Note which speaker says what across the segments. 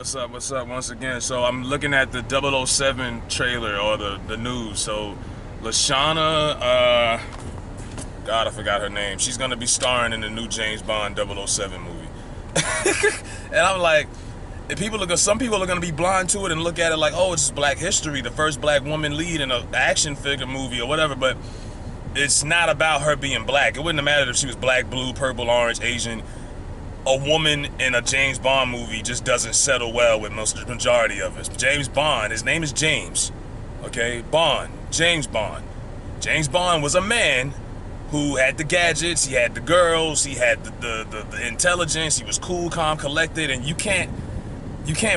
Speaker 1: What's up once again? So I'm looking at the 007 trailer or the news. So Lashana, God, I forgot her name. She's gonna be starring in the new James Bond 007 movie. And I'm like, some people are gonna be blind to it and look at it like, oh, it's Black history, the first black woman lead in an action figure movie or whatever. But it's not about her being black. It wouldn't have mattered if she was black, blue, purple, orange, Asian. A woman in a James Bond movie just doesn't settle well with most of the majority of us. James Bond, his name is James. Okay, Bond, James Bond. James Bond was a man who had the gadgets, he had the girls, he had the intelligence, he was cool, calm, collected, and you can't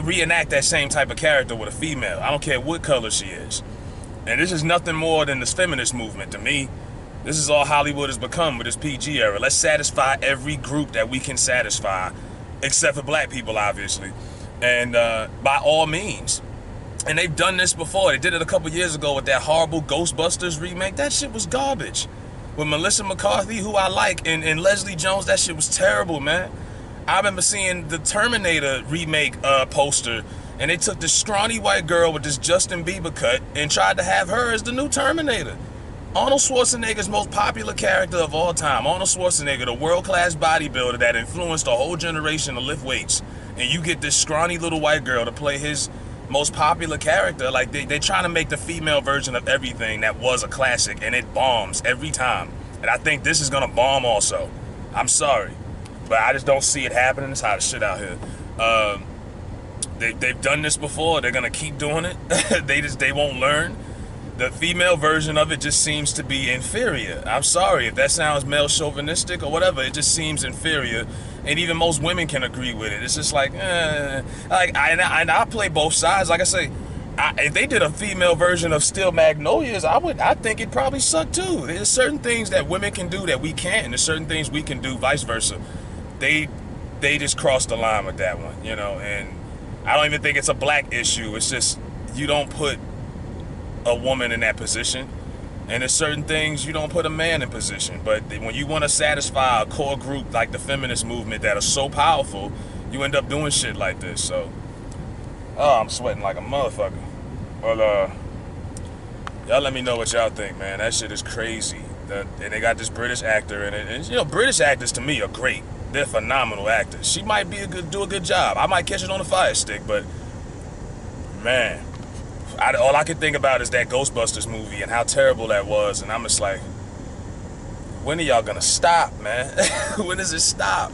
Speaker 1: reenact that same type of character with a female. I don't care what color she is. And this is nothing more than this feminist movement to me. This is all Hollywood has become with this PG era. Let's satisfy every group that we can satisfy, except for black people, obviously. And by all means. And they've done this before. They did it a couple years ago with that horrible Ghostbusters remake. That shit was garbage. With Melissa McCarthy, who I like, and Leslie Jones, that shit was terrible, man. I remember seeing the Terminator remake poster, and they took this scrawny white girl with this Justin Bieber cut and tried to have her as the new Terminator. Arnold Schwarzenegger's most popular character of all time. Arnold Schwarzenegger, the world-class bodybuilder that influenced a whole generation to lift weights. And you get this scrawny little white girl to play his most popular character. Like, they're trying to make the female version of everything that was a classic, and it bombs every time. And I think this is going to bomb also. I'm sorry, but I just don't see it happening. It's hot as shit out here. They've done this before. They're going to keep doing it. They won't learn. The female version of it just seems to be inferior. I'm sorry if that sounds male chauvinistic or whatever. It just seems inferior, and even most women can agree with it. It's just like, I play both sides. Like I say, if they did a female version of Steel Magnolias, I think it'd probably suck too. There's certain things that women can do that we can't, and there's certain things we can do vice versa. They just crossed the line with that one, and I don't even think it's a black issue. It's just you don't put a woman in that position, and there's certain things you don't put a man in position. But when you want to satisfy a core group like the feminist movement that are so powerful, you end up doing shit like this. So I'm sweating like a motherfucker. Well, y'all let me know what y'all think, man. That shit is crazy. And they got this British actor in it, and British actors to me are great. They're phenomenal actors. She might do a good job. I might catch it on the fire stick, but man, all I can think about is that Ghostbusters movie and how terrible that was, and I'm just like, when are y'all gonna stop, man? When does it stop?